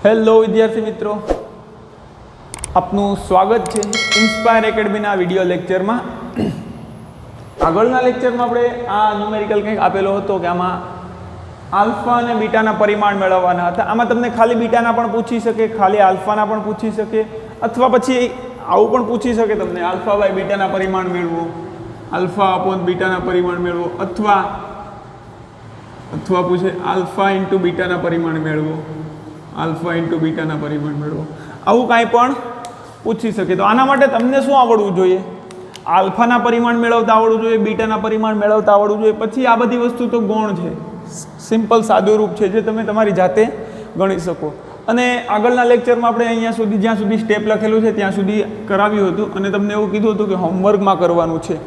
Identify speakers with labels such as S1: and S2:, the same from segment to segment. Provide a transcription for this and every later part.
S1: Hello વિદ્યાર્થી મિત્રો, આપનું સ્વાગત છે ઇન્સ્પાયર એકેડમીના વિડીયો લેક્ચરમાં। આગળના લેક્ચરમાં આપણે આ ન્યુમેરિકલ કંઈક આપેલો હતો કે આમાં આલ્ફા અને બીટાના પરિમાણ મેળવવાના હતા। આમાં તમને ખાલી બીટાના પણ પૂછી શકે, ખાલી આલ્ફાના પણ પૂછી શકે, અથવા પછી આવું પણ પૂછી શકે તમને આલ્ફા બાય બીટાના પરિમાણ મેળવો, આલ્ફા અપોન બીટાના પરિમાણ મેળવો, અથવા પૂછે આલ્ફા ઇન્ટુ બીટાના પરિમાણ મેળવો, આલ્ફા ઇન્ટુ બીટાના પરિમાણ મેળવો, આવું કાંઈ પણ પૂછી શકે। તો આના માટે તમને શું આવડવું જોઈએ? આલ્ફાના પરિમાણ મેળવતા આવડવું જોઈએ, બીટાના પરિમાણ મેળવતા આવડવું જોઈએ। પછી આ બધી વસ્તુ તો ગૌણ છે, સિમ્પલ સાદું રૂપ છે જે તમે તમારી જાતે ગણી શકો। અને આગળના લેક્ચરમાં આપણે અહીંયા સુધી જ્યાં સુધી સ્ટેપ લખેલું છે ત્યાં સુધી કરાવ્યું હતું અને તમને એવું કીધું હતું કે હોમવર્કમાં કરવાનું છે,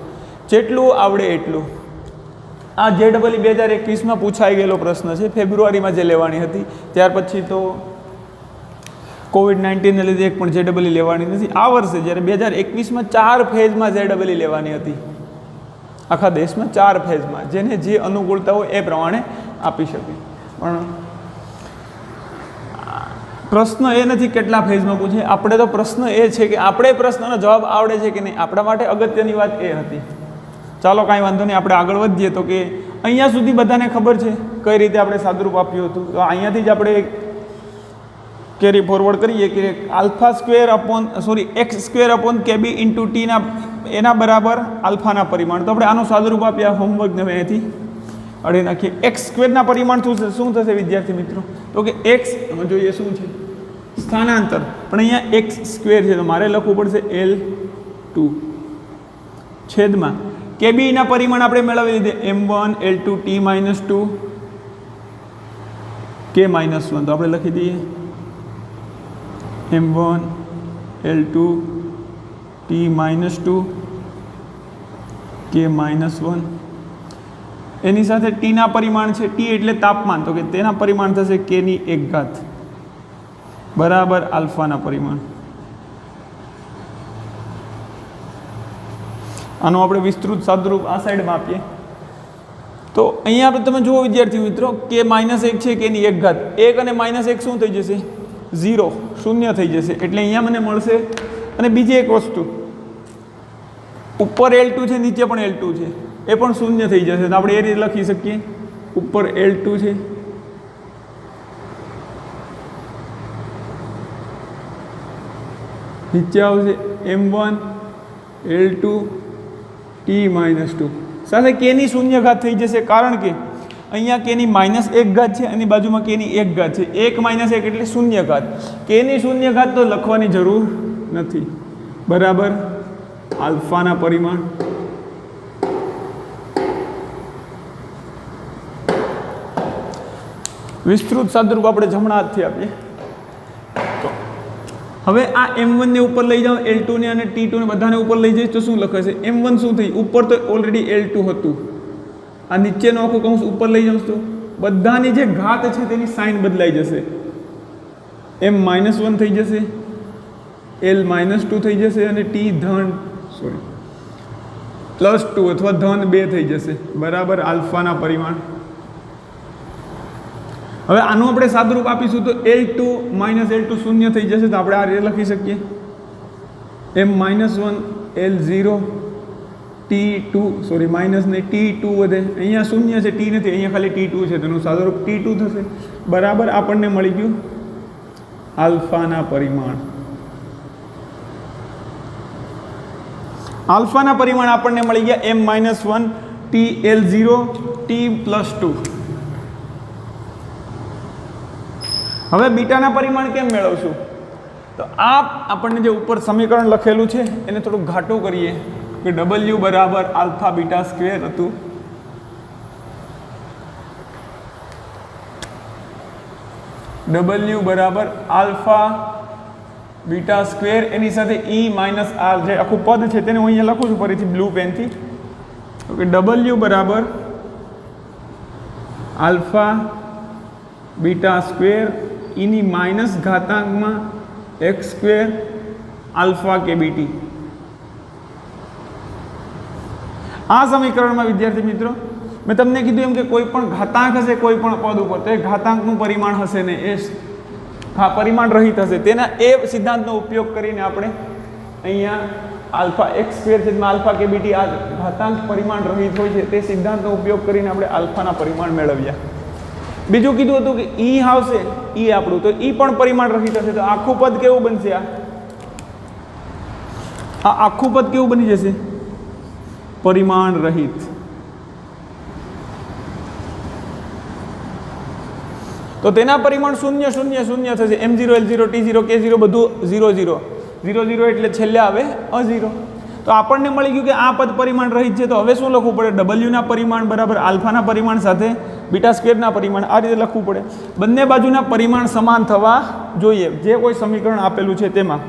S1: જેટલું આવડે એટલું। આ JEE 2021માં પૂછાઈ ગયેલો પ્રશ્ન છે, ફેબ્રુઆરીમાં જે લેવાની હતી, ત્યાર પછી તો COVID-19ને લીધે એક પણ JEE લેવાની નથી। આ વર્ષે જ્યારે 2021માં 4 ફેઝમાં JEE લેવાની હતી, આખા દેશમાં 4 ફેઝમાં, જેને જે અનુકૂળતા હોય એ પ્રમાણે આપી શકે। પણ પ્રશ્ન એ નથી કેટલા ફેઝમાં પૂછે, આપણે તો પ્રશ્ન એ છે કે આપણે પ્રશ્નનો જવાબ આવડે છે કે નહીં, આપણા માટે અગત્યની વાત એ હતી। ચાલો કાંઈ વાંધો નહીં, આપણે આગળ વધીએ। તો કે અહીંયા સુધી બધાને ખબર છે કઈ રીતે આપણે સાદુરૂપ આપ્યું હતું, તો અહીંયાથી જ આપણે કેરી ફોરવર્ડ કરીએ કે alpha square upon x square upon k b into ટીના એના બરાબર આલ્ફાના પરિમાણ। તો આપણે આનું સાદુરૂપ આપ્યા, હોમવર્કને અહીંયાથી અડી નાખીએ। એક્સ સ્ક્વેરના પરિમાણ શું થશે વિદ્યાર્થી મિત્રો? તો કે એક્સ જોઈએ શું છે? સ્થાનાંતર, પણ અહીંયા એક્સ સ્ક્વેર છે તો મારે લખવું પડશે L2 છેદમાં કેબીના પરિમાણ આપણે મેળવી લીધે M1 L2 T-2 K-1। તો આપણે લખી દઈએ M1 L2 T-2 K-1। એની સાથે ટીના પરિમાણ છે, ટી એટલે તાપમાન, તો કે તેના પરિમાણ થશે K⁴ બરાબર આલ્ફાના પરિમાણ। આનો આપણે વિસ્તૃત સાદુરૂપ આ સાઈડમાં આપીએ। તો અહીંયા આપણે તમે જુઓ વિદ્યાર્થી મિત્રો, K-1 છે, K⁴ 1 અને -1 શું થઈ જશે? 0, શૂન્ય થઈ જશે। એટલે અહીંયા મને મળશે। અને બીજી એક વસ્તુ, ઉપર L2 છે, નીચે પણ L2 છે, એ પણ શૂન્ય થઈ જશે। તો આપણે એ રીતે લખી શકીએ, ઉપર L2 છે, નીચે આવશે M1 L2 T-2 સાથે K⁴ થઈ જશે, કારણ કે અહીંયા K⁻1 છે અને બાજુમાં K⁴ છે। 1 - 1 એટલે શૂન્ય ઘાત, K⁴ તો લખવાની જરૂર નથી, બરાબર આલ્ફાના પરિમાણ। વિસ્તૃત સાદુરૂપ આપણે જમણા હાથથી આપીએ। તો હવે આ M1 ને ઉપર લઈ જાઓ, L2 ને અને T2 ને બધાને ઉપર લઈ જઈશ તો શું લખાશે? M1 શું થઈ? ઉપર તો ઓલરેડી L2 હતું, આ નીચેનો આખું કૌંસ ઉપર લઈ જાઉં તો બધાની જે ઘાત છે તેની સાઇન બદલાઈ જશે, M-1 થઈ જશે, L-2 થઈ જશે અને T +2 અથવા -2 થઈ જશે, બરાબર આલ્ફાના પરિમાણ। હવે આનું આપણે સાદુરૂપ આપીશું તો L2 - L2 શૂન્ય થઈ જશે, તો આપણે આ રીતે લખી શકીએ M-1 L0 T2 -T2 વધે, અહીંયા શૂન્ય છે, T નથી, અહીંયા ખાલી T2 છે, તેનું સાદુરૂપ T2 થશે, બરાબર આપણને મળી ગયું આલ્ફાના પરિમાણ। આલ્ફાના પરિમાણ આપણને મળી ગયા M-1 T L0 T+2। હવે બીટાના પરિમાણ કેમ મેળવશું? તો આ આપણને જે ઉપર સમીકરણ લખેલું છે એને થોડું ઘાટું કરીએ કે W બરાબર આલ્ફા બીટા સ્ક્વેર હતું, W બરાબર આલ્ફા બીટા સ્ક્વેર, એની સાથે E - R જે આખું પદ છે તેને હું અહીંયા લખું છું ફરીથી બ્લુ પેનથી। ઓકે, W બરાબર આલ્ફા બીટા સ્ક્વેર એની માઇનસ ઘાતાંકમાં x² આલ્ફા KBT। આ સમીકરણમાં વિદ્યાર્થી મિત્રો મેં તમને કીધું એમ કે કોઈ પણ ઘાતાંક હશે કોઈ પણ પદ ઉપર, તો એ ઘાતાંકનું પરિમાણ હશે ને એ હા પરિમાણ રહિત હશે તેના એ સિદ્ધાંતનો ઉપયોગ કરીને આપણે અહીંયા આલ્ફા એક્સ સ્ક્વેર છેદમાં આલ્ફા કે બીટી આ ઘાતાંક પરિમાણ રહિત હોય છે તે સિદ્ધાંતનો ઉપયોગ કરીને આપણે આલ્ફાના પરિમાણ મેળવ્યા. બીજું કીધું હતું કે ઈ આવશે, ઈ આપણું તો ઈ પણ પરિમાણ રહિત હશે. તો આખું પદ કેવું બનશે? આ આખું પદ કેવું બની જશે? પરિમાણ રહિત. તો તેના પરિમાણ 0 0 0 થશે. m0 l0 t0 k0 બધું 0 0 0 0 એટલે છેલ્લે આવે અ0. તો આપણને મળી ગયું કે આ પદ પરિમાણ રહિત છે. તો હવે શું લખવું પડે? ડબલ્યુના પરિમાણ બરાબર આલ્ફાના પરિમાણ સાથે બીટા સ્ક્વેરના પરિમાણ આ રીતે લખવું પડે. બંને બાજુના પરિમાણ સમાન થવા જોઈએ જે કોઈ સમીકરણ આપેલું છે તેમાં.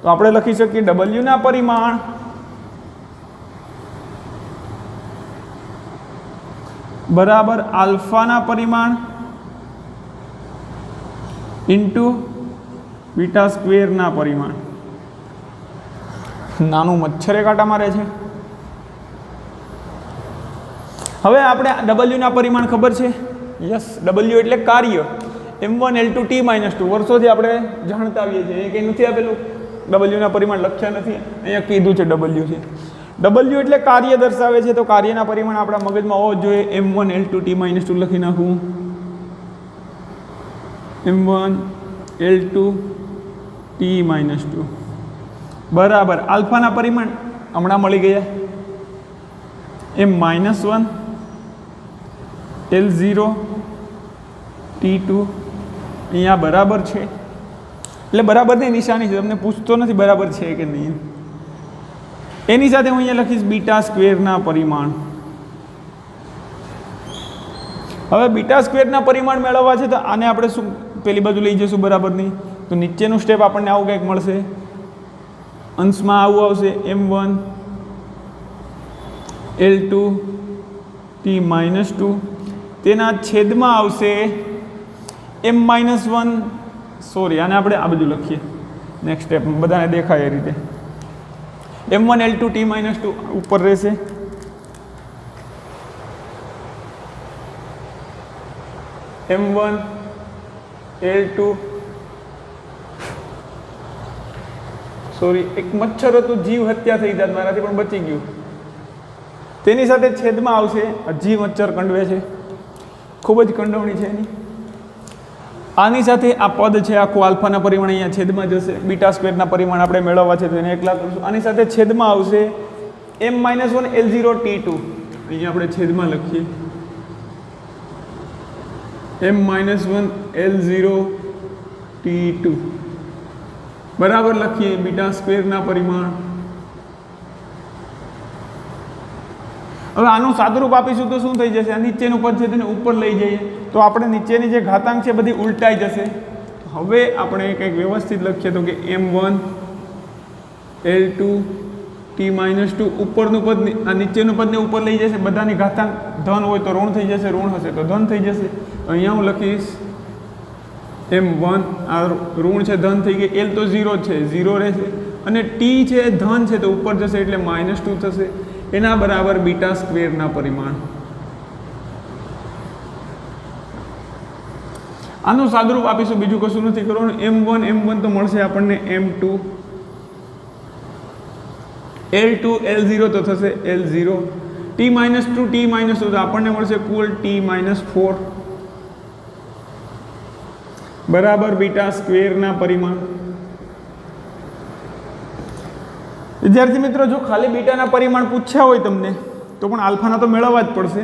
S1: તો આપણે લખી શકીએ ડબલ્યુના પરિમાણ બરાબર આલ્ફાના પરિમાણ ઇન્ટુ બીટા સ્ક્વેરના પરિમાણ. નાનું મચ્છરે કાંટા મારે છે. હવે આપણે ડબલ્યુના પરિમાણ ખબર છે? યસ, ડબલ્યુ એટલે કાર્ય. m1 l2 t-2 વર્ષોથી આપણે જાણતા આવીએ છીએ. કંઈ નથી આપેલું, ડબલ્યુના પરિમાણ લખ્યા નથી, અહીંયા કીધું છે ડબલ્યુ છે. ડબલ્યુ એટલે કાર્ય દર્શાવે છે. તો કાર્યના પરિમાણ આપણા મગજમાં હોવો જ જોઈએ. m1 l2 t-2 લખી નાખું. m1 l2 t-2 બરાબર આલ્ફાના પરિમાણ હમણાં મળી ગયા m-1 l0 t2 અહીંયા બરાબર છે. એટલે બરાબરની નિશાની છે, તમને પૂછતો નથી બરાબર છે કે નહીં. એની સાથે હું અહીંયા લખીશ બીટા સ્ક્વેરના પરિમાણ. હવે બીટા સ્ક્વેરના પરિમાણ મેળવવા છે તો આને આપણે શું પેલી બાજુ લઈ જઈશું બરાબરની. તો નીચેનું સ્ટેપ આપણને આવું કંઈક મળશે. અંશમાં આવું આવશે m1 l2 t-2 તેના છેદમાં આવશે m-1 સોરી આને આપણે આ બધું લખીએ નેક્સ્ટ સ્ટેપ બધાને દેખાય એ રીતે. m1 l2 t-2 ઉપર રહેશે. m1 l2 સોરી એક મચ્છર હતું, જીવ હત્યા થઈ જાત મારાથી પણ બચી ગયું. તેની સાથે છેદમાં આવશે. હજી મચ્છર કંડવે છે, ખૂબ જ કંડવણી છે એની. આની સાથે આ પદ છે આખું આલ્ફાના પરિમાણ અહીંયા છેદમાં જશે. બીટા સ્ક્વેરના પરિમાણ આપણે મેળવવા છે તો એને એકલા કરીશું. આની સાથે છેદમાં આવશે m-1 l0 t2. અહીંયા આપણે છેદમાં લખીએ m-1 l0 t2 બરાબર લખીએ બીટા સ્ક્વેરના પરિમાણ. હવે આનું સાદુરૂપ આપીશું તો શું થઈ જશે? આ નીચેનું પદ છે તેને ઉપર લઈ જઈએ તો આપણે નીચેની જે ઘાતાંક છે બધી ઉલટાઈ જશે. હવે આપણે કંઈક વ્યવસ્થિત લખીએ તો કે m1 l2 t-2 ઉપરનું પદ આ નીચેનું પદને ઉપર લઈ જશે. બધાની ઘાતાંક ધન હોય તો ઋણ થઈ જશે, ઋણ હશે તો ધન થઈ જશે. અહીંયા હું લખીશ m1 આ ઋણ છે ધન થઈ ગઈ. l તો 0 છે, 0 રહેશે. અને t છે ધન છે તો ઉપર જશે એટલે -2 થશે. એના બરાબર બીટા સ્ક્વેરના પરિમાણ. આનું સાદુરૂપ આપીશું, બીજું કશું નથી કરવાનું. m1 તો મળશે આપણને m2 l2 l0 તો થશે l0 t-2 t-2 તો આપણને મળશે કુલ t-4 બરાબર બીટા સ્ક્વેરના પરિમાણ. વિદ્યાર્થી મિત્રો, જો ખાલી બીટાના પરિમાણ પૂછ્યા હોય તમને તો પણ આલ્ફાના તો મેળવવા જ પડશે,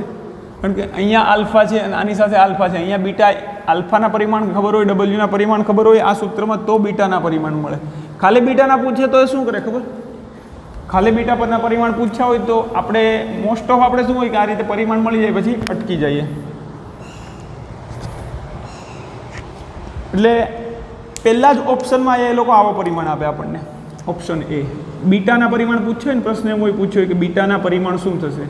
S1: કારણ કે અહીંયા આલ્ફા છે અને આની સાથે આલ્ફા છે. અહીંયા બીટા આલ્ફાના પરિમાણ ખબર હોય, ડબલ્યુના પરિમાણ ખબર હોય આ સૂત્રમાં તો બીટાના પરિમાણ મળે. ખાલી બીટાના પૂછે તો એ શું કરે ખબર? ખાલી બીટા પરના પરિમાણ પૂછ્યા હોય તો આપણે મોસ્ટ ઓફ આપણે શું હોય કે આ રીતે પરિમાણ મળી જાય પછી અટકી જઈએ. એટલે પહેલા જ ઓપ્શનમાં એ લોકો આવો પરિમાણ આપે આપણને. ઓપ્શન એ બીટાના પરિમાણ પૂછ્યો ને પ્રશ્ન એમ હોય પૂછ્યો કે બીટાના પરિમાણ શું થશે?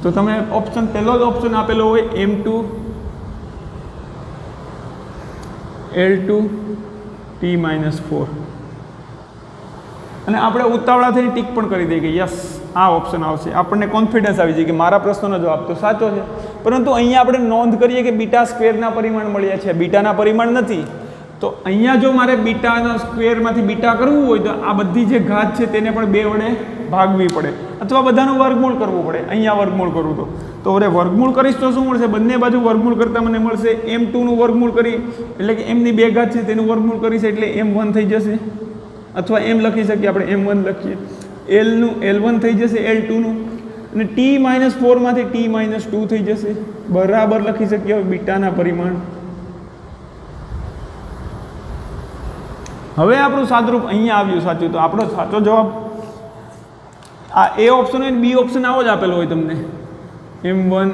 S1: તો તમે ઓપ્શન પહેલો જ ઓપ્શન આપેલો હોય m2 l2 t-4 અને આપણે ઉતાવળા થઈને ટીક પણ કરી દઈએ કે યસ આ ઓપ્શન આવશે. આપણને કોન્ફિડન્સ આવી જાય કે મારા પ્રશ્નનો જવાબ તો સાચો છે. પરંતુ અહીંયા આપણે નોંધ કરીએ કે બીટા સ્ક્વેરના પરિમાણ મળ્યા છે, બીટાના પરિમાણ નથી. તો અહીંયા જો મારે બીટાના સ્ક્વેરમાંથી બીટા કરવું હોય તો આ બધી જે ઘાત છે તેને પણ 2 વડે ભાગવી પડે અથવા બધાનું વર્ગમૂળ કરવું પડે. અહીંયા વર્ગમૂળ કરું તો હવે વર્ગમૂળ કરીશ તો શું મળશે? બંને બાજુ વર્ગમૂળ કરતાં મને મળશે m2 નું વર્ગમૂળ કરી, એટલે કે m ની 2 ઘાત છે તેનું વર્ગમૂળ કરીશ એટલે m1 થઈ જશે, અથવા m લખી શકીએ આપણે, m1 લખીએ, l નું l1 થઈ જશે, l2 નું, અને t-4 માંથી t-2 થઈ જશે. બરાબર લખી શકીએ હવે બીટાના પરિમાણ. હવે આપણું સાદરૂપ અહીંયા આવ્યું સાચું. તો આપણો સાચો જવાબ આ એ ઓપ્શન હોય ને બી ઓપ્શન આવો જ આપેલો હોય તમને, m1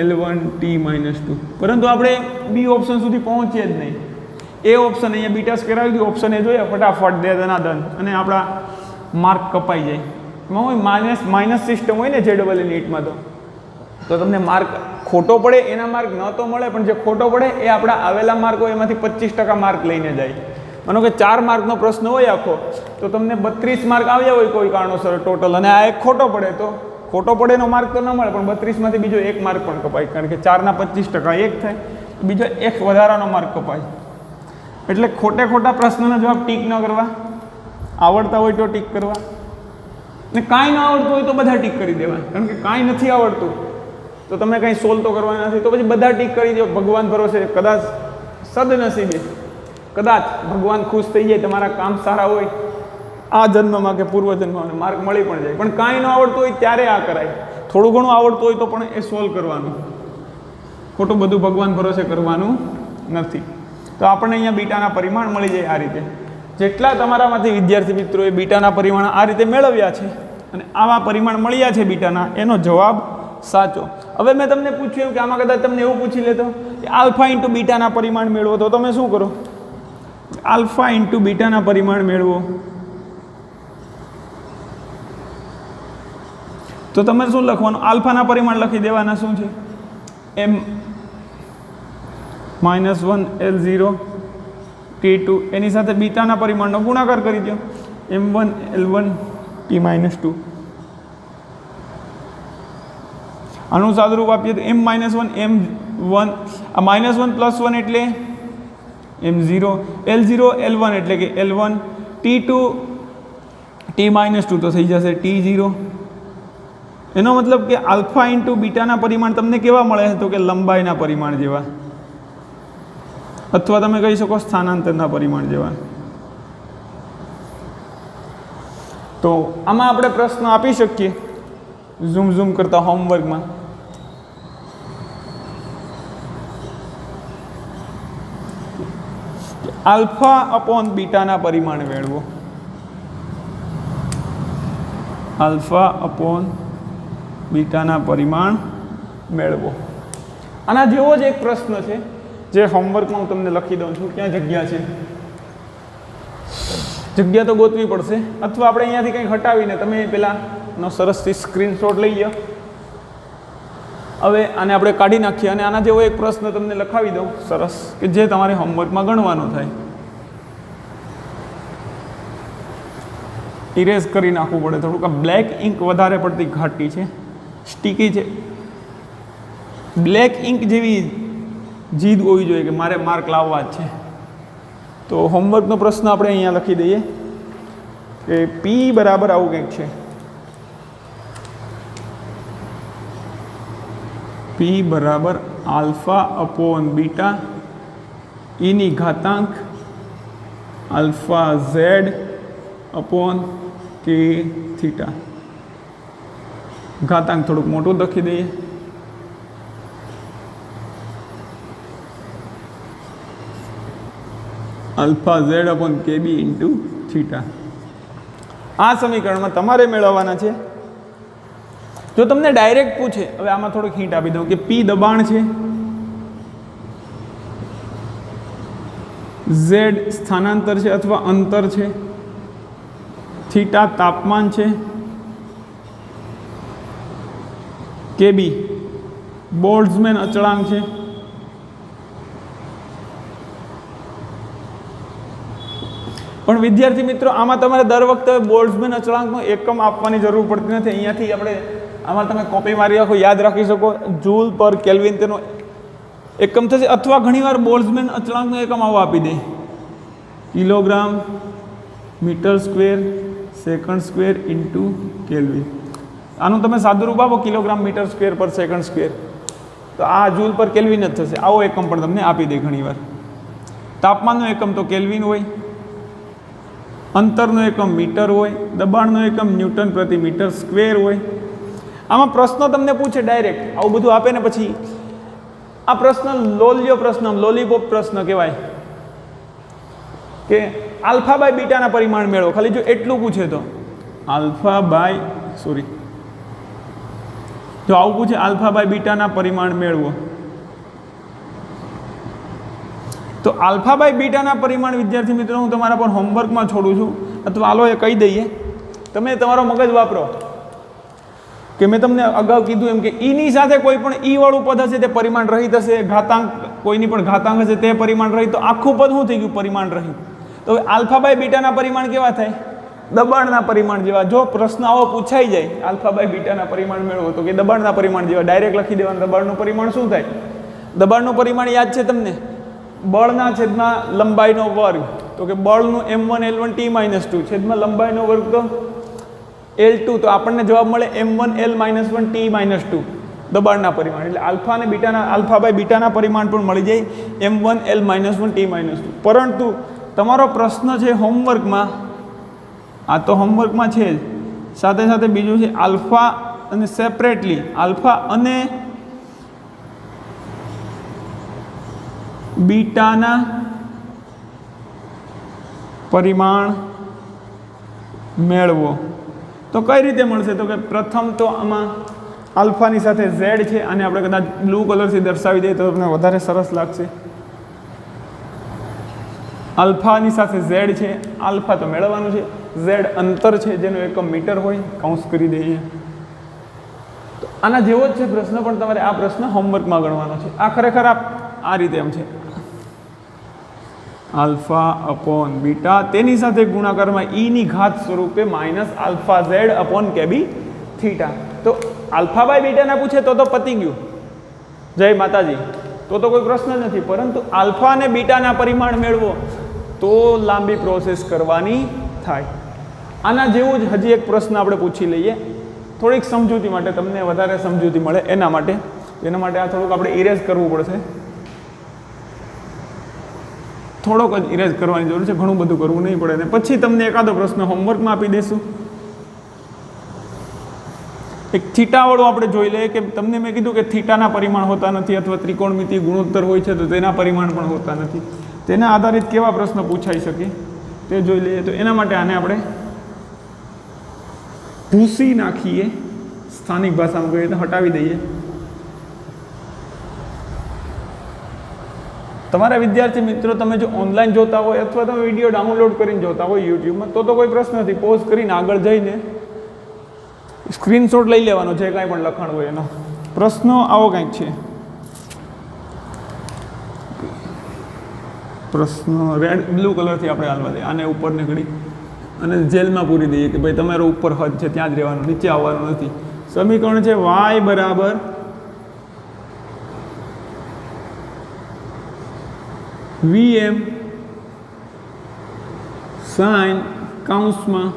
S1: l1 t-2, પરંતુ આપણે બી ઓપ્શન સુધી પહોંચીએ જ નહીં. એ ઓપ્શન અહીંયા બીટા સ્ક્વેર આવી ગયું, ઓપ્શન એ જોઈએ ફટાફટ દે દનાદન અને આપણા માર્ક કપાઈ જાય. એમાં હોય માઇનસ સિસ્ટમ હોય ને JEE નીટમાં, તો તમને માર્ક ખોટો પડે એના માર્ક ન તો મળે, પણ જે ખોટો પડે એ આપણા આવેલા માર્ક હોય એમાંથી 25% માર્ક લઈને જાય. માનો કે 4 માર્કનો પ્રશ્ન હોય આખો, તો તમને 32 માર્ક આવ્યા હોય કોઈ કારણોસર ટોટલ, અને આ એક ખોટો પડે તો ખોટો પડેનો માર્ક તો ન મળે, પણ 32 માંથી બીજો 1 માર્ક પણ કપાય, કારણ કે 4 ના 25% 1 થાય, બીજો 1 વધારાનો માર્ક કપાય. એટલે ખોટા પ્રશ્નના જવાબ ટીક ન કરવા, આવડતા હોય તો ટીક કરવા, ને કાંઈ ન આવડતું હોય તો બધા ટીક કરી દેવા. કારણ કે કાંઈ નથી આવડતું તો તમે કાંઈ સોલ્વ તો કરવાના નથી, તો પછી બધા ટીક કરી દો. ભગવાન ભરોસે, કદાચ સદનસીબે કદાચ ભગવાન ખુશ થઈ જાય, તમારા કામ સારા હોય આ જન્મમાં કે પૂર્વજન્મમાં, માર્ક મળી પણ જાય. પણ કાંઈ ન આવડતું હોય ત્યારે આ કરાય. થોડું ઘણું આવડતું હોય તો પણ એ સોલ્વ કરવાનું, ખોટું બધું ભગવાન ભરોસે કરવાનું નથી. તો આપણને અહીંયા બીટાના પરિમાણ મળી જાય આ રીતે. જેટલા તમારામાંથી વિદ્યાર્થી મિત્રોએ બીટાના પરિમાણ આ રીતે મેળવ્યા છે અને આવા પરિમાણ મળ્યા છે બીટાના, એનો જવાબ સાચો. હવે મેં તમને પૂછ્યું કે આમાં કદાચ તમને એવું પૂછી લેતો કે આલ્ફા ઇન્ટુ બીટાના પરિમાણ મેળવો, તો તમે શું કરો? આલ્ફા ઇન્ટુ બીટાના પરિમાણ મેળવો, તો તમે શું લખવાનું? આલ્ફાના પરિમાણ લખી દેવાના. શું છે? m-1 l0 t2, એની સાથે બીટાના પરિમાણનો ગુણાકાર કરી દો, m1 l1 t-2. આનું સાદુરૂપ આપીએ તો m-1 m1, આ -1 + 1 એટલે m0, l0 l1 એટલે કે l1, t2 t-2 તો થઈ જશે t0. એનો મતલબ કે આલ્ફા ઇન્ટુ બીટાના પરિમાણ તમને કેવા મળે છે? તો કે લંબાઈના પરિમાણ જેવા, અથવા તમે કહી શકો સ્થાનાંતરના પરિમાણ જેવા. તો આમાં આપણે પ્રશ્ન આપી શકીએ ઝૂમ કરતા હોમવર્કમાં. આલ્ફા અપોન બીટાના પરિમાણ મેળવો, આલ્ફા અપોન બીટાના પરિમાણ મેળવો. આના જેવો જ એક પ્રશ્ન છે જે હોમવર્કમાં હું તમને લખી દઉં છું. ક્યાં જગ્યા છે? જગ્યા તો ગોતવી પડશે, અથવા આપણે અહીંયાથી કંઈક હટાવીને તમે પહેલાંનો સરસથી સ્ક્રીનશોટ લઈ લો. હવે આને આપણે કાઢી નાખીએ અને આના જેવો એક પ્રશ્ન તમને લખાવી દઉં સરસ, કે જે તમારે હોમવર્કમાં ગણવાનો થાય. ઇરેઝ કરી નાખવું પડે થોડુંક. આ બ્લેક ઇંક વધારે પડતી ઘાટી છે, સ્ટીકી છે. બ્લેક ઇંક જેવી જીદ હોવી જોઈએ કે મારે માર્ક લાવવા જ છે. તો હોમવર્કનો પ્રશ્ન આપણે અહીંયા લખી દઈએ કે પી બરાબર આવું કંઈક છે. પી બરાબર આલ્ફા અપોન બીટા ઈની ઘાતાંક alpha z upon k theta. ઘાતાંક થોડુંક મોટું લખી દઈએ. આલ્ફા ઝેડ અપોન કે બી ઇન્ટુ થીટા. આ સમીકરણમાં તમારે મેળવવાના છે. જો તમને ડાયરેક્ટ પૂછે, હવે આમાં થોડુંક હિન્ટ આપી દઉં કે પી દબાણ છે, ઝેડ સ્થાનાંતર છે અથવા અંતર છે, થીટા તાપમાન છે, કેબી બોલ્ટ્ઝમેન અચળાંક છે, પણ વિદ્યાર્થી મિત્રો આમાં તમારે દર વખતે બોલ્ટ્ઝમેન અચળાંકનો એકમ આપવાની જરૂર પડતી નથી. અહીંયાથી આપણે આમાં તમે કોપી મારી રાખો, યાદ રાખી શકો. જૂલ પર કેલ્વિન તેનો એકમ થશે, અથવા ઘણીવાર બોલ્ટ્ઝમેન અચળાંકનો એકમ આવો આપી દે, kilogram metre square second square into kelvin. આનું તમે સાદું રૂપ આપો કિલોગ્રામ મીટર સ્ક્વેર પર સેકન્ડ સ્ક્વેર, તો આ જૂલ પર કેલ્વિન જ થશે. આવો એકમ પણ તમને આપી દે ઘણીવાર. તાપમાનનો એકમ તો કેલ્વિન હોય, અંતરનો એકમ મીટર હોય, દબાણનો એકમ ન્યૂટન પ્રતિ મીટર સ્ક્વેર હોય. આમાં પ્રશ્ન તમને પૂછે ડાયરેક્ટ આવું બધું આપે ને પછી આ પ્રશ્ન લોલ્યો પ્રશ્ન, લોલીપોપ પ્રશ્ન કહેવાય કે આલ્ફા બાય બીટાના પરિમાણ મેળવો. ખાલી જો એટલું પૂછે તો આલ્ફા બાય જો આવું પૂછે આલ્ફા બાય બીટાના પરિમાણ મેળવો, તો આલ્ફા બાય બીટાના પરિમાણ વિદ્યાર્થી મિત્રો હું તમારા પર હોમવર્કમાં છોડું છું, અથવા આલો એ કહી દઈએ, તમે તમારો મગજ વાપરો કે મેં તમને અગાઉ કીધું એમ કે ઈની સાથે કોઈ પણ ઈ વાળું પદ હશે તે પરિમાણ રહિત હશે, ઘાતાંક કોઈની પણ ઘાતાંક હશે તે પરિમાણ રહિત, તો આખું પદ શું થઈ ગયું? પરિમાણ રહિત. તો હવે આલ્ફા બાય બીટાના પરિમાણ કેવા થાય? દબાણના પરિમાણ જેવા. જો પ્રશ્ન આવો પૂછાઈ જાય આલ્ફા બાય બીટાના પરિમાણ મેળવો તો કે દબાણના પરિમાણ જેવા, ડાયરેક્ટ લખી દેવાનું. દબાણનું પરિમાણ શું થાય? દબાણનું પરિમાણ યાદ છે તમને? બળના છેદમાં લંબાઈનો વર્ગ, તો કે બળનું m1 L1 T-2 છેદમાં લંબાઈનો વર્ગ તો L2, તો આપણને જવાબ મળે m1 L-1 T-2 દબાણના પરિમાણ. એટલે આલ્ફા અને બીટાના આલ્ફા બાય બીટાના પરિમાણ પણ મળી જાય m1 L-1 T-2. પરંતુ તમારો પ્રશ્ન છે હોમવર્કમાં, આ તો હોમવર્કમાં છે જ, સાથે સાથે બીજું છે આલ્ફા અને સેપરેટલી આલ્ફા અને બીટાના પરિમાણ મેળવો. તો કઈ રીતે મળશે? તો કે પ્રથમ તો આમાં આલ્ફાની સાથે ઝેડ છે, અને આપણે કદાચ બ્લુ કલરથી દર્શાવી દઈએ તો તમને વધારે સરસ લાગશે. આલ્ફાની સાથે ઝેડ છે, આલ્ફા તો મેળવવાનું છે, ઝેડ અંતર છે જેનો એકમ મીટર હોય, કૌંસ કરી દઈએ. તો આના જેવો જ છે પ્રશ્ન, પણ તમારે આ પ્રશ્ન હોમવર્કમાં ગણવાનો છે. આ ખરેખર આ રીતે એમ છે, આલ્ફા અપોન બીટા તેની સાથે ગુણાકારમાં ઈની ઘાત સ્વરૂપે minus alpha z upon k b theta. તો આલ્ફા બાય બીટાના પૂછે તો પતી ગયું, જય માતાજી, તો કોઈ પ્રશ્ન નથી. પરંતુ આલ્ફા અને બીટાના પરિમાણ મેળવો તો લાંબી પ્રોસેસ કરવાની થાય. આના જેવું જ હજી એક પ્રશ્ન આપણે પૂછી લઈએ, થોડીક સમજૂતી માટે, તમને વધારે સમજૂતી મળે એના માટે. એના માટે આ થોડુંક આપણે ઇરેઝ કરવું પડશે, થોડોક જ ઇરેઝ કરવાની જરૂર છે, ઘણું બધું કરવું નહીં પડે. અને પછી તમને એકાદો પ્રશ્ન હોમવર્કમાં આપી દઈશું. એક થીટાવાળું આપણે જોઈ લઈએ કે તમને મેં કીધું કે થીટાના પરિમાણ હોતા નથી, અથવા ત્રિકોણમિતિ ગુણોત્તર હોય છે તો તેના પરિમાણ પણ હોતા નથી. તેના આધારિત કેવા પ્રશ્ન પૂછાઈ શકે તે જોઈ લઈએ. તો એના માટે આને આપણે ભૂસી નાખીએ, સ્થાનિક ભાષામાં કહીએ તો હટાવી દઈએ. તમારા વિદ્યાર્થી મિત્રો તમે જો ઓનલાઈન જોતા હોય અથવા તમે વિડીયો ડાઉનલોડ કરીને જોતા હોય યુટ્યુબમાં, તો કોઈ પ્રશ્ન નથી. પોઝ કરીને આગળ જઈને સ્ક્રીનશોટ લઈ લેવાનો, જે કાંઈ પણ લખાણ હોય એનો. પ્રશ્નો આવો કંઈક છે. પ્રશ્ન રેડ બ્લુ કલરથી આપણે હાલવા દઈએ, આને ઉપર નીકળી અને જેલમાં પૂરી દઈએ કે ભાઈ તમારો ઉપર હદ છે ત્યાં જ રહેવાનું, નીચે આવવાનું નથી. સમીકરણ છે y બરાબર VM સાઇન કૌંસમાં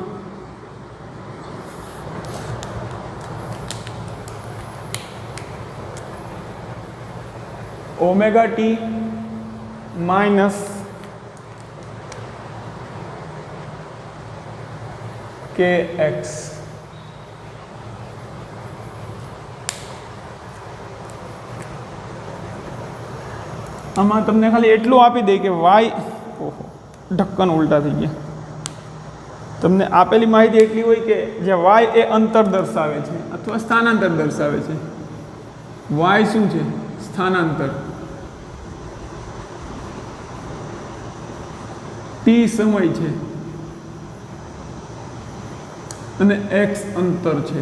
S1: ઓમેગા ટી માઇનસ કે એક્સ. આમાં તમને ખાલી એટલું આપી દે કે વાય, ઓહો ઢક્કન ઉલટા થઈ ગયા. તમને આપેલી માહિતી એટલી હોય કે જે વાય એ અંતર દર્શાવે છે અથવા સ્થાનાંતર દર્શાવે છે. વાય શું છે? સ્થાનાંતર. ટી સમય છે અને એક્સ અંતર છે.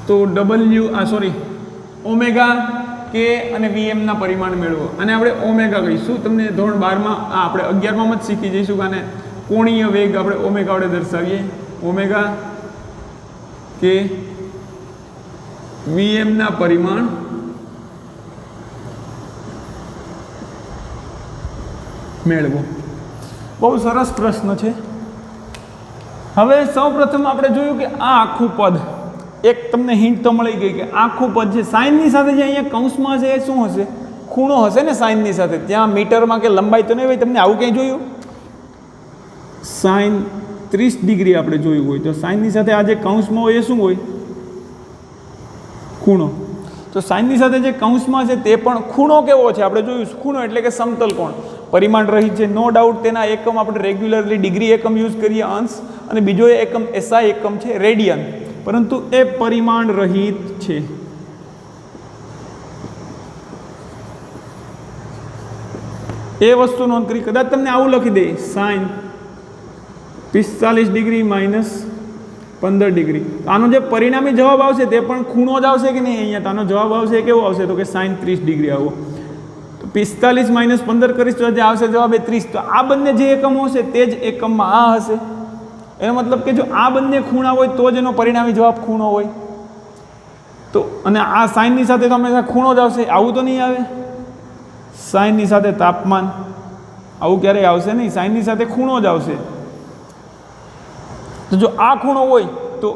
S1: તો ઓમેગા કે અને વીએમના પરિમાણ મેળવો. અને આપણે ઓમેગા કહીશું. તમને ધોરણ 12માં આપણે 11માં જ શીખી જઈશું કે આને કોણીય વેગ આપણે ઓમેગા વડે દર્શાવીએ. ઓમેગા કે Vm ના પરિમાણ મેળવો। બહુ સરસ પ્રશ્ન છે। હવે સૌપ્રથમ આપણે જોયું કે આ આખું પદ, એક તમને હિન્ટ તો મળી ગઈ કે આખું પદ છે સાઇનની સાથે જે અહીંયા કૌંસમાં છે એ શું હશે? ખૂણો હશે ને સાઇનની સાથે। ત્યાં મીટરમાં કે લંબાઈ તો નહીં હોય, તમને આવું કંઈ જોયું? સાઇન 30 ડિગ્રી આપણે જોયું હોય તો સાઇનની સાથે આ જે કૌંસમાં હોય એ શું હોય? ખૂણો। તો સાઇનની સાથે જે કૌંસમાં છે તે પણ ખૂણો કેવો છે આપણે જોયું? ખૂણો એટલે કે સમતલ કોણ, પરિમાણ રહિત છે, નો ડાઉટ। તેના એકમ આપણે રેગ્યુલરલી ડિગ્રી એકમ યુઝ કરીએ, અંશ, અને બીજો એકમ એસઆઈ એકમ છે રેડિયન, પરંતુ એ પરિમાણ રહિત છે। એ વસ્તુ નોંધ કરી। કદાચ તમને આવું લખી દે સાઇન 45 ડિગ્રી માઇનસ 15 ડિગ્રી, તો આનો જે પરિણામી જવાબ આવશે તે પણ ખૂણો જ આવશે કે નહીં? અહીંયા તો આનો જવાબ આવશે કેવો આવશે? તો કે સાઇન 30 ડિગ્રી આવો। તો 45 માઇનસ 15 કરીશ તો જે આવશે જવાબ એ 30। તો આ બંને જે એકમો હશે તે જ એકમમાં આ હશે। એનો મતલબ કે જો આ બંને ખૂણા હોય તો જ એનો પરિણામી જવાબ ખૂણો હોય। તો અને આ સાઇનની સાથે તો હંમેશા ખૂણો જ આવશે, આવું તો નહીં આવે। સાઇનની સાથે તાપમાન આવું ક્યારેય આવશે નહીં, સાઇનની સાથે ખૂણો જ આવશે। તો જો આ ખૂણો હોય તો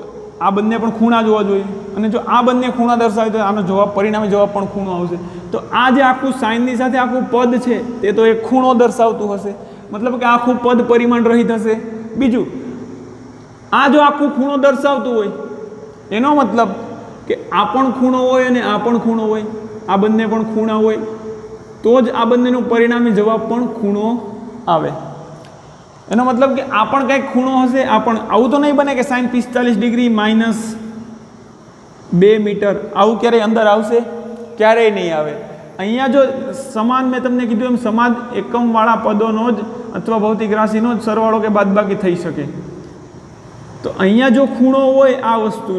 S1: આ બંને પણ ખૂણા જોવા જોઈએ, અને જો આ બંને ખૂણા દર્શાવે તો આનો જવાબ પરિણામી જવાબ પણ ખૂણો આવશે। તો આ જે આખું સાઇનની સાથે આખું પદ છે તે તો એક ખૂણો દર્શાવતું હશે, મતલબ કે આખું પદ પરિમાણ રહિત હશે। બીજું, આ જો આખું ખૂણો દર્શાવતું હોય એનો મતલબ કે આ પણ ખૂણો હોય અને આ પણ ખૂણો હોય, આ બંને પણ ખૂણા હોય તો જ આ બંનેનો પરિણામી જવાબ પણ ખૂણો આવે। એનો મતલબ કે આ પણ કંઈક ખૂણો હશે, આ પણ। આવું તો નહીં બને કે સાઇન 45 ડિગ્રી માઇનસ 2 મીટર, આવું ક્યારેય અંદર આવશે? ક્યારેય નહીં આવે। અહીંયા જો સમાન, મેં તમને કીધું એમ, સમાન એકમવાળા પદોનો જ અથવા ભૌતિક રાશિનો જ સરવાળો કે બાદબાકી થઈ શકે। તો અહીંયા જો ખૂણો હોય આ વસ્તુ,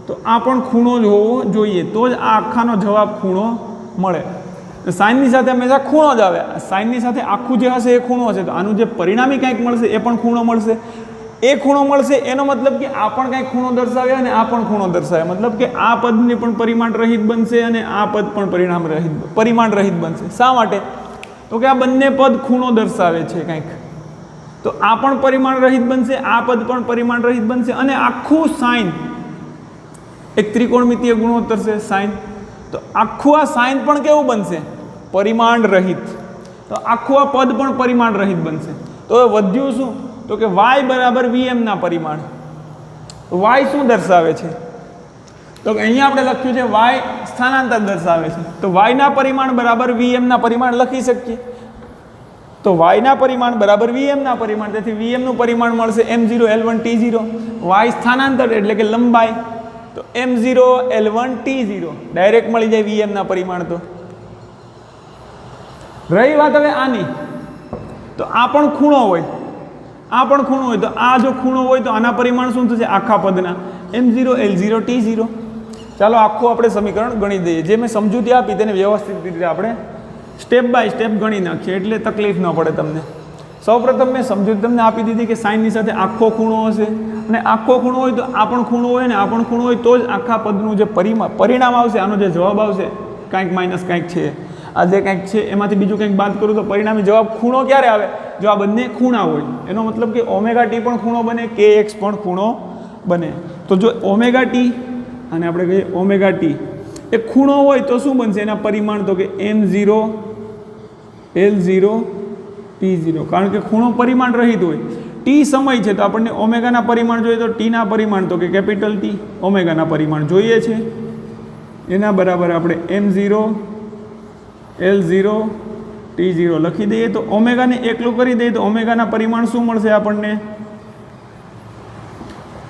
S1: તો આ પણ ખૂણો જ હોવો જોઈએ, તો જ આ આખાનો જવાબ ખૂણો મળે। સાઇનની સાથે હંમેશા ખૂણો જ આવે, સાઇનની સાથે આખું જે હશે એ ખૂણો હશે, તો આનું જે પરિણામી કંઈક મળશે એ પણ ખૂણો મળશે। એ ખૂણો મળશે એનો મતલબ કે આ પણ કંઈક ખૂણો દર્શાવે અને આ પણ ખૂણો દર્શાવે, મતલબ કે આ પદની પણ પરિમાણ રહિત બનશે અને આ પદ પણ પરિમાણ રહિત બનશે। શા માટે? તો કે આ બંને પદ ખૂણો દર્શાવે છે કંઈક, તો આ પણ પરિમાણ રહિત બનશે, આ પદ પણ પરિમાણ રહિત બનશે, અને આખું સાઇન એક ત્રિકોણમિતીય ગુણોત્તર છે સાઇન, તો આખું આ સાઇન પણ કેવું બનશે? પરિમાણ રહિત। તો આખું આ પદ પણ પરિમાણ રહિત બનશે। તો વધ્યું શું? તો કે y બરાબર vm ના પરિમાણ। y શું દર્શાવે છે? તો અહીંયા આપણે લખ્યું છે y સ્થાનાંતર દર્શાવે છે, તો y ના પરિમાણ બરાબર vm ના પરિમાણ લખી શકીએ। તો y ના પરિમાણ બરાબર vm ના પરિમાણ, તેથી vm નું પરિમાણ મળશે m0 l1 t0। y સ્થાનાંતર એટલે કે લંબાઈ, તો m0 l1 t0 ડાયરેક્ટ મળી જાય vm ના પરિમાણ। તો રહી વાત હવે આની, તો આ પણ ખૂણો હોય, આ પણ ખૂણો હોય, તો આ જો ખૂણો હોય તો આના પરિમાણ શું થશે? આખા પદના m0 l0 t0। ચાલો આખું આપણે સમીકરણ ગણી દઈએ। જે મેં સમજૂતી આપી તેને વ્યવસ્થિત રીતે આપણે સ્ટેપ બાય સ્ટેપ ગણી નાખીએ એટલે તકલીફ ન પડે તમને। સૌપ્રથમ મેં સમજૂતી તમને આપી દીધી કે સાઇનની સાથે આખો ખૂણો હશે, અને આખો ખૂણો હોય તો આ પણ ખૂણો હોય ને આ પણ ખૂણો હોય તો જ આખા પદનું જે પરિણામ આવશે, આનો જે જવાબ આવશે કાંઈક માઇનસ કાંઈક છે, આ જે કંઈક છે એમાંથી બીજું કંઈક બાદ કરું તો પરિણામી જવાબ ખૂણો ક્યારે આવે? જો આ બંને ખૂણા હોય। એનો મતલબ કે ઓમેગા ટી પણ ખૂણો બને, kx પણ ખૂણો બને। તો જો ઓમેગા ટી અને આપણે કહીએ ઓમેગા ટી એ ખૂણો હોય તો શું બનશે એના પરિમાણ? તો કે m0 l0 t0, કારણ કે ખૂણો પરિમાણ રહિત હોય। ટી સમય છે તો આપણને ઓમેગાના પરિમાણ જોઈએ, તો ટીના પરિમાણ તો કે કેપિટલ ટી, ઓમેગાના પરિમાણ જોઈએ છે, એના બરાબર આપણે m0 l0 t0 લખી દઈએ। તો ઓમેગાને એકલું કરી દઈએ તો ઓમેગાના પરિમાણ શું મળશે આપણને?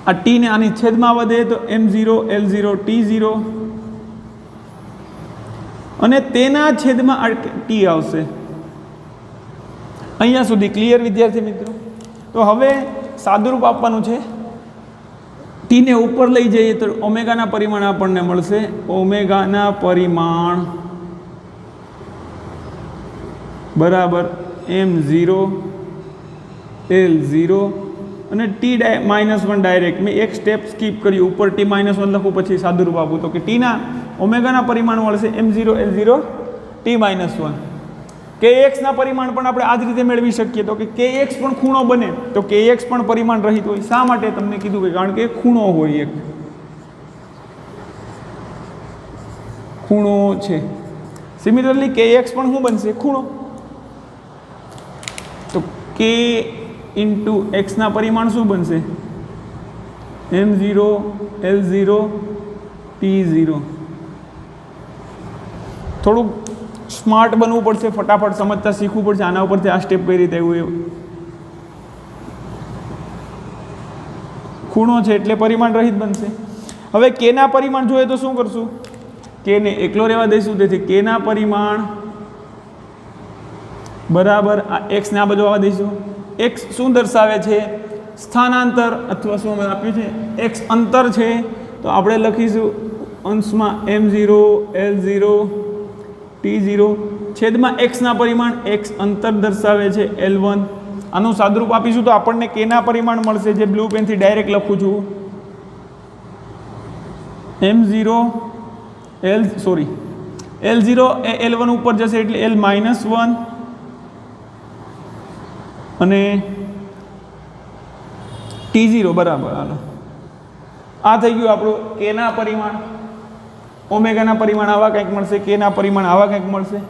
S1: આ ટીને આની છેદમાં વધે તો m0 l0 t0, અને તેના છેદમાં આ ટી આવશે। અહીંયા સુધી ક્લિયર વિદ્યાર્થી મિત્રો? તો હવે સાદુરૂપ આપવાનું છે। ટીને ઉપર લઈ જઈએ તો ઓમેગાના પરિમાણ આપણને મળશે, ઓમેગાના પરિમાણ બરાબર m0 l0 અને t-1 ડાયરેક્ટ મેં એક સ્ટેપ સ્કીપ કર્યું, ઉપર t-1 લખું પછી સાદુરૂપ આપું તો કે ટીના ઓમેગાના પરિમાણ મળશે m0 L0 t-1. kx ના પરિમાણ પણ આપણે આ જ રીતે મેળવી શકીએ તો કે kx પણ ખૂણો બને તો kx પણ પરિમાણ રહિત હોય. શા માટે તમને કીધું કે કારણ કે ખૂણો હોય, એક ખૂણો છે. સિમિલરલી kx પણ શું બનશે? ખૂણો. તો k ઇન્ટુ x ના પરિમાણ શું બનશે? m0 L0 t0. થોડુંક સ્માર્ટ બનવું પડશે, ફટાફટ સમજતા શીખવું પડશે. આના ઉપરથી આ સ્ટેપ કઈ રીતે આવ્યું એવું. ખૂણો છે એટલે પરિમાણ રહિત બનશે. હવે કે ના પરિમાણ જોઈએ તો શું કરશું? કે ને એકલો રહેવા દઈશું. તેથી કે ના પરિમાણ બરાબર આ એક્સ ને આ બધું આવવા દઈશું. એક્સ શું દર્શાવે છે? સ્થાનાંતર અથવા શું આપ્યું છે? એક્સ અંતર છે. તો આપણે લખીશું અંશમાં m0 L0 t0 છેદમાં એક્સ ના પરિમાણ, એક્સ અંતર દર્શાવે છે L1. આનું સાદુરૂપ આપીશું તો આપણને કે ના પરિમાણ મળશે, જે બ્લુ પેનથી ડાયરેક્ટ લખું છું. m0 L0 એ L1 ઉપર જશે એટલે L-1 અને t0 બરાબર. હાલો આ થઈ ગયું આપણું કે ના પરિમાણ. ઓમેગાના પરિમાણ આવા કંઈક મળશે, કે ના પરિમાણ આવા કંઈક મળશે.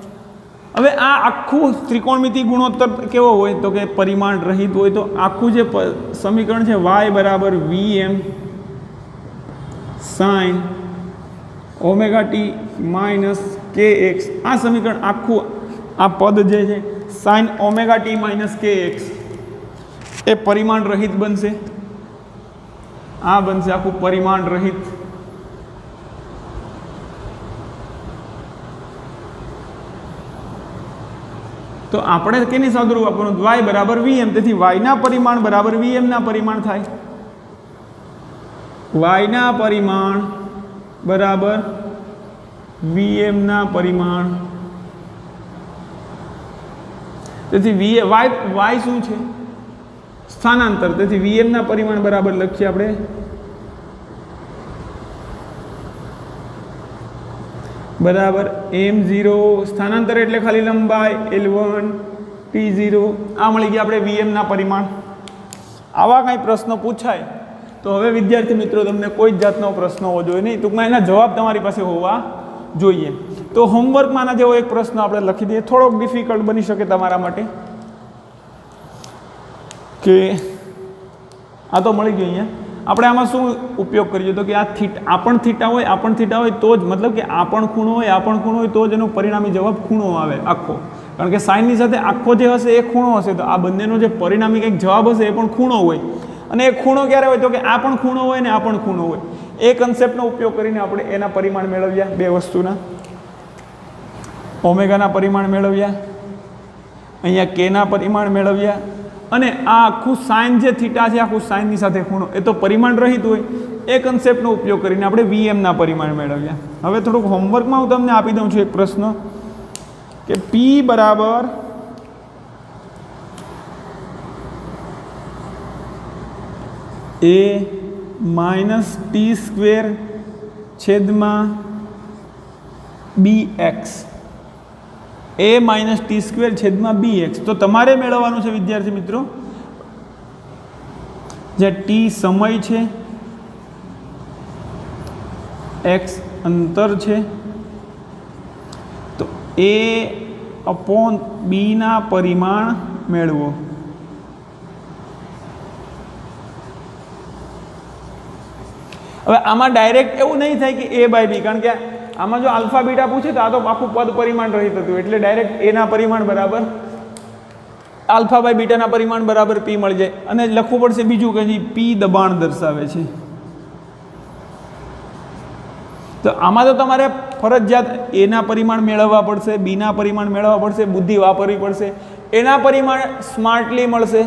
S1: હવે આ આખું ત્રિકોણમિતિ ગુણોત્તર કેવો હોય તો કે પરિમાણ રહિત હોય. તો આખું જે સમીકરણ છે y બરાબર vm sin omega T minus kx, આ સમીકરણ આખું આ પદ જે છે sin omega T minus kx એ પરિમાણ રહિત બનશે. આ બનશે આખું પરિમાણ રહિત. તો આપણે કેની સાદુરૂપ આપવાનું? y બરાબર vm. તેથી y ના પરિમાણ બરાબર vm ના પરિમાણ થાય. y ના પરિમાણ બરાબર vm ના પરિમાણ. તેથી y શું છે? સ્થાનાંતર. તેથી vm ના પરિમાણ બરાબર લખીએ આપણે બરાબર m0 સ્થાનાંતર એટલે ખાલી લંબાઈ L1 t0. આ મળી ગયા આપણે vm ના પરિમાણ. આવા કાંઈ પ્રશ્નો પૂછાય તો હવે વિદ્યાર્થી મિત્રો તમને કોઈ જ જાતનો પ્રશ્ન હોવો જોઈએ નહીં, ટૂંકમાં એના જવાબ તમારી પાસે હોવા જોઈએ. તો હોમવર્કમાંના જેવો એક પ્રશ્ન આપણે લખી દઈએ. થોડોક ડિફિકલ્ટ બની શકે તમારા માટે કે આ તો મળી ગયું. અહીંયા આપણે આમાં શું ઉપયોગ કરીએ તો કે આ પણ થીટા હોય તો જ, મતલબ કે આ પણ ખૂણો હોય તો જ એનો પરિણામી જવાબ ખૂણો આવે આખો. કારણ કે સાઇનની સાથે આખો જે હશે એ ખૂણો હશે, તો આ બંનેનો જે પરિણામી કંઈક જવાબ હશે એ પણ ખૂણો હોય. અને એ ખૂણો ક્યારે હોય તો કે આ પણ ખૂણો હોય ને આ પણ ખૂણો હોય. એ કન્સેપ્ટનો ઉપયોગ કરીને આપણે એના પરિમાણ મેળવ્યા, બે વસ્તુના ઓમેગાના પરિમાણ મેળવ્યા, અહીંયા કેના પરિમાણ મેળવ્યા. અને આ આખું સાઇન જે થીટા છે, આખું સાઇનની સાથે ખૂણો એ તો પરિમાણ રહિત હોય. એ કન્સેપ્ટનો ઉપયોગ કરીને આપણે vm ના પરિમાણ મેળવ્યા. હવે થોડુંક હોમવર્કમાં હું તમને આપી દઉં છું એક પ્રશ્ન કે p બરાબર a માઇનસ ટી સ્ક્વેર છેદમાં bx, a minus T square છેદમાં bx. તો તમારે મેળવવાનું છે વિદ્યાર્થી મિત્રો, જે t સમય છે, x અંતર છે, તો a અપોન b ના પરિમાણ મેળવો. હવે આમાં ડાયરેક્ટ એવું નહીં થાય કે a બાય b, કારણ કે આમાં જો આલ્ફા બીટા પૂછે તો આ તો આખું પદ પરિમાણ રહિત હતું, એટલે ડાયરેક્ટ a ના પરિમાણ બરાબર આલ્ફા બાય બીટાના પરિમાણ બરાબર p મળી જાય. અને લખવું પડશે બીજું કે p દબાણ દર્શાવે છે. તો આમાં તો તમારે ફરજિયાત a ના પરિમાણ મેળવવા પડશે, b ના પરિમાણ મેળવવા પડશે, બુદ્ધિ વાપરવી પડશે. એના પરિમાણ સ્માર્ટલી મળશે.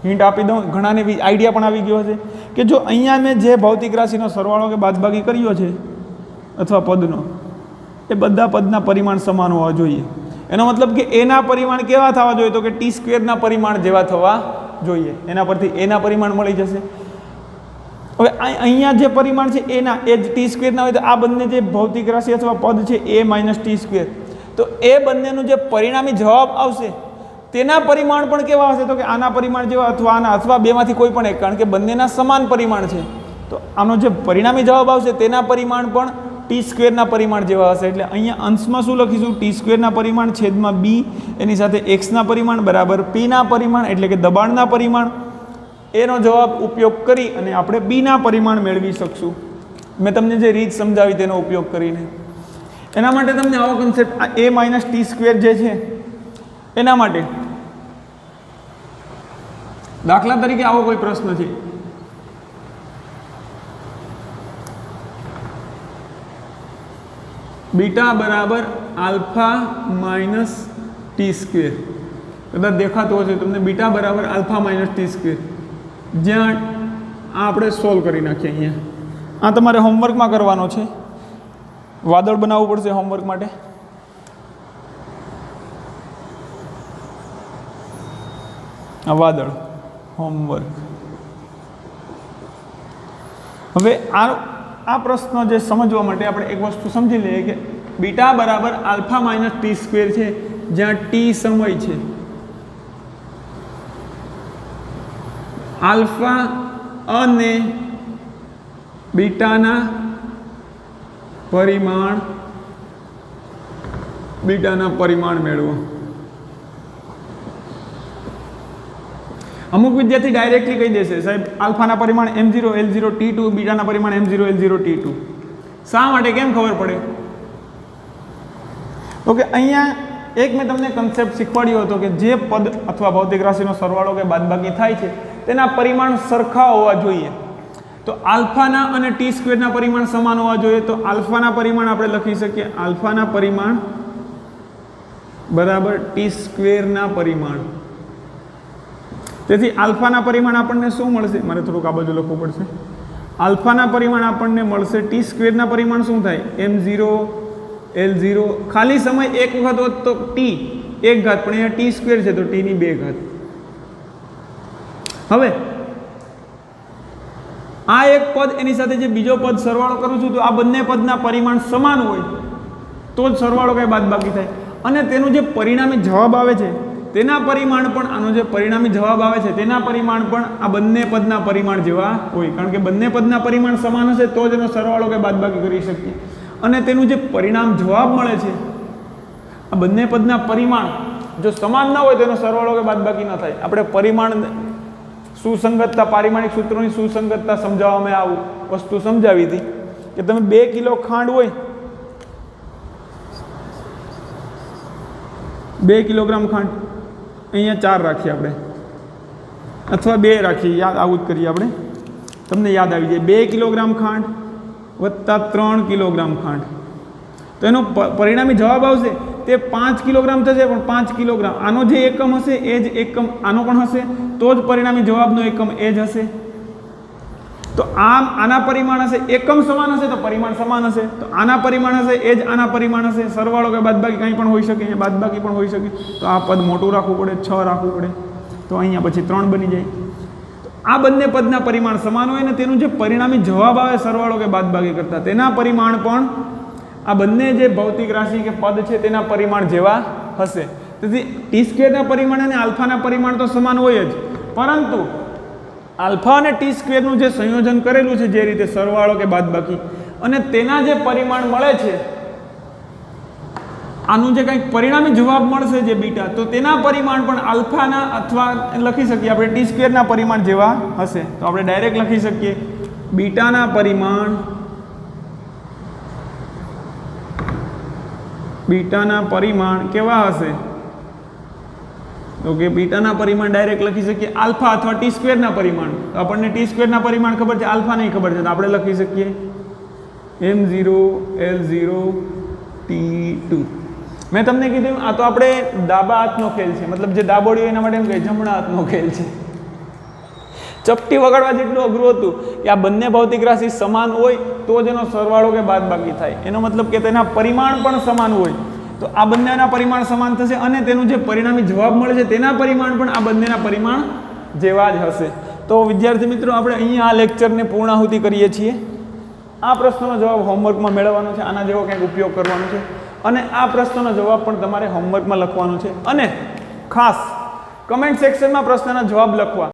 S1: હિન્ટ આપી દઉં, ઘણાને આઈડિયા પણ આવી ગયો છે કે જો અહીંયા મેં જે ભૌતિક રાશિનો સરવાળો કે બાદબાકી કર્યો છે અથવા પદનો, એ બધા પદના પરિમાણ સમાન હોવા જોઈએ. એનો મતલબ કે એના પરિમાણ કેવા થવા જોઈએ તો કે ટી સ્ક્વેરના પરિમાણ જેવા થવા જોઈએ, એના પરથી એના પરિમાણ મળી જશે. હવે અહીંયા જે પરિમાણ છે એના એ જ ટી સ્ક્વેરના હોય તો આ બંને જે ભૌતિક રાશિ અથવા પદ છે એ માઇનસ ટી સ્ક્વેર, તો એ બંનેનું જે પરિણામી જવાબ આવશે તેના પરિમાણ પણ કેવા હશે? તો કે આના પરિમાણ જેવા અથવા આના, અથવા બેમાંથી કોઈ પણ એક, કારણ કે બંનેના સમાન પરિમાણ છે. તો આનો જે પરિણામી જવાબ આવશે તેના પરિમાણ પણ ટી સ્ક્વેરના પરિમાણ જેવા હશે. એટલે અહીંયા અંશમાં શું લખીશું? ટી સ્ક્વેરના પરિમાણ છેદમાં બી, એની સાથે એક્સના પરિમાણ બરાબર પીના પરિમાણ, એટલે કે દબાણના પરિમાણ. એનો જવાબ ઉપયોગ કરી અને આપણે બીના પરિમાણ મેળવી શકશું. મેં તમને જે રીત સમજાવી તેનો ઉપયોગ કરીને. એના માટે તમને આવો કન્સેપ્ટ એ માઇનસ ટી સ્ક્વેર જે છે એના માટે દાખલા તરીકે આવો કોઈ પ્રશ્ન છે, બીટા બરાબર આલ્ફા માઇનસ ટી સ્ક્વેર, કદાચ દેખાતો હશે તમને, બીટા બરાબર આલ્ફા માઇનસ ટી સ્ક્વેર, જ્યાં આ આપણે સોલ્વ કરી નાખીએ. અહીંયા આ તમારે હોમવર્કમાં કરવાનો છે, વાદળ બનાવવું પડશે હોમવર્ક માટે. આ વાદળ હોમવર્ક. હવે આ પ્રશ્ન જે સમજવા માટે આપણે એક વસ્તુ સમજી લઈએ કે બીટા બરાબર આલ્ફા માઇનસ ટી સ્ક્વેર છે, જ્યાં ટી સમય છે. આલ્ફા અને બીટાના પરિમાણ મેળવો. અમુક વિદ્યાર્થી ડાયરેક્ટલી કહી દેશે સાહેબ આલ્ફાના પરિમાણ m0 l0 t2, બીટાના પરિમાણ m0 l0 t2. શા માટે? કેમ ખબર પડે? તો કે અહીંયા એક મેં તમને કન્સેપ્ટ શીખવાડ્યો હતો કે જે પદ અથવા ભૌતિક રાશિનો સરવાળો કે બાદબાકી થાય છે તેના પરિમાણ સરખા હોવા જોઈએ. તો આલ્ફાના અને ટી સ્ક્વેરના પરિમાણ સમાન હોવા જોઈએ. તો આલ્ફાના પરિમાણ આપણે લખી શકીએ આલ્ફાના પરિમાણ બરાબર ટી સ્ક્વેરના પરિમાણ. તેથી આલ્ફાના પરિમાણ આપણને શું મળશે? મારે થોડુંક આ બાજુ લખવું પડશે. આલ્ફાના પરિમાણ આપણને મળશે, ટી સ્ક્વેરના પરિમાણ શું થાય? m0 l0, ખાલી સમય એક વખત હોત તો ટી એક ઘાત, પણ અહીંયા ટી સ્ક્વેર છે તો ટીની 2 ઘાત. હવે આ એક પદ એની સાથે જે બીજો પદ સરવાળો કરું છું તો આ બંને પદના પરિમાણ સમાન હોય તો જ સરવાળો કઈ બાદબાકી થાય. અને તેનું જે પરિણામી જવાબ આવે છે તેના પરિમાણ પણ, આનો જે પરિણામી જવાબ આવે છે તેના પરિમાણ પણ આ બંને પદના પરિમાણ જેવા હોય, કારણ કે બંને પદના પરિમાણ સમાન હશે તો જ એનો સરવાળો કે બાદબાકી કરી શકીએ. અને તેનું જે પરિણામ જવાબ મળે છે, આ બંને પદના પરિમાણ જો સમાન ન હોય તો એનો સરવાળો કે બાદબાકી ન થાય. આપણે પરિમાણ સુસંગતતા, પારિમાણિક સૂત્રોની સુસંગતતા સમજાવવામાં આવું વસ્તુ સમજાવી હતી કે તમે 2 કિલો ખાંડ હોય, 2 કિલોગ્રામ ખાંડ, અહીંયા 4 રાખીએ આપણે અથવા 2 રાખીએ, યાદ આવું જ કરીએ આપણે, તમને યાદ આવી જાય. 2 કિલોગ્રામ ખાંડ વત્તા 3 કિલોગ્રામ ખાંડ, તો એનો પરિણામી જવાબ આવશે તે 5 કિલોગ્રામ થશે. પણ 5 કિલોગ્રામ આનો જે એકમ હશે એ જ એકમ આનો પણ હશે, તો જ પરિણામી જવાબનો એકમ એ જ હશે. તો આના પરિમાણ હશે, એકમ સમાન હશે તો પરિમાણ સમાન હશે. તો આના પરિમાણ હશે એ જ આના પરિમાણ હશે. સરવાળો કે બાદબાકી કંઈ પણ હોઈ શકે, અહીંયા બાદબાકી પણ હોઈ શકે. તો આ પદ મોટું રાખવું પડે, 6 રાખવું પડે, તો અહીંયા પછી 3 બની જાય. આ બંને પદના પરિમાણ સમાન હોય ને તેનું જે પરિણામી જવાબ આવે સરવાળો કે બાદબાકી કરતા, તેના પરિમાણ પણ આ બંને જે ભૌતિક રાશિ કે પદ છે તેના પરિમાણ જેવા હશે. તેથી ટી સ્ક્વેરના પરિમાણ અને આલ્ફાના પરિમાણ તો સમાન હોય જ, પરંતુ આલ્ફા અને ટી સ્ક્વેરનું જે સંયોજન કરેલું છે જે રીતે સરવાળો કે બાદબાકી, અને તેના જે પરિમાણ મળે છે, આનું જે કંઈક પરિણામી જવાબ મળશે જે બીટા, તો તેના પરિમાણ પણ આલ્ફાના અથવા લખી શકીએ આપણે ટી સ્ક્વેરના પરિમાણ જેવા હશે. તો આપણે ડાયરેક્ટ લખી શકીએ બીટાના પરિમાણ કેવા હશે? તો કે બીટાના પરિમાણ ડાયરેક્ટ લખી શકીએ આલ્ફા અથવા ટી સ્ક્વેરના પરિમાણ. તો આપણને ટી સ્ક્વેરના પરિમાણ ખબર છે, આલ્ફા નહીં ખબર છે, તો આપણે લખી શકીએ m0 l0 t2. મેં તમને કીધું આ તો આપણે ડાબા હાથનો ખેલ છે, મતલબ જે ડાબોડી એના માટે એમ કહે જમણા હાથનો ખેલ છે. ચપટી વગાડવા જેટલું અઘરું હતું કે આ બંને ભૌતિક રાશિ સમાન હોય તો જ એનો સરવાળો કે બાદબાકી થાય. એનો મતલબ કે તેના પરિમાણ પણ સમાન હોય તો આ બંનેના પરિમાણ સમાન થશે, અને તેનું જે પરિણામી જવાબ મળે છે તેના પરિમાણ પણ આ બંનેના પરિમાણ જેવા જ હશે. તો વિદ્યાર્થી મિત્રો આપણે અહીંયા આ લેક્ચરને પૂર્ણાહુતિ કરીએ છીએ. આ પ્રશ્નનો જવાબ હોમવર્કમાં મેળવવાનો છે, આના જેવો કંઈક ઉપયોગ કરવાનો છે અને આ પ્રશ્નનો જવાબ પણ તમારે હોમવર્કમાં લખવાનો છે અને ખાસ કમેન્ટ સેક્શનમાં પ્રશ્નના જવાબ લખવા.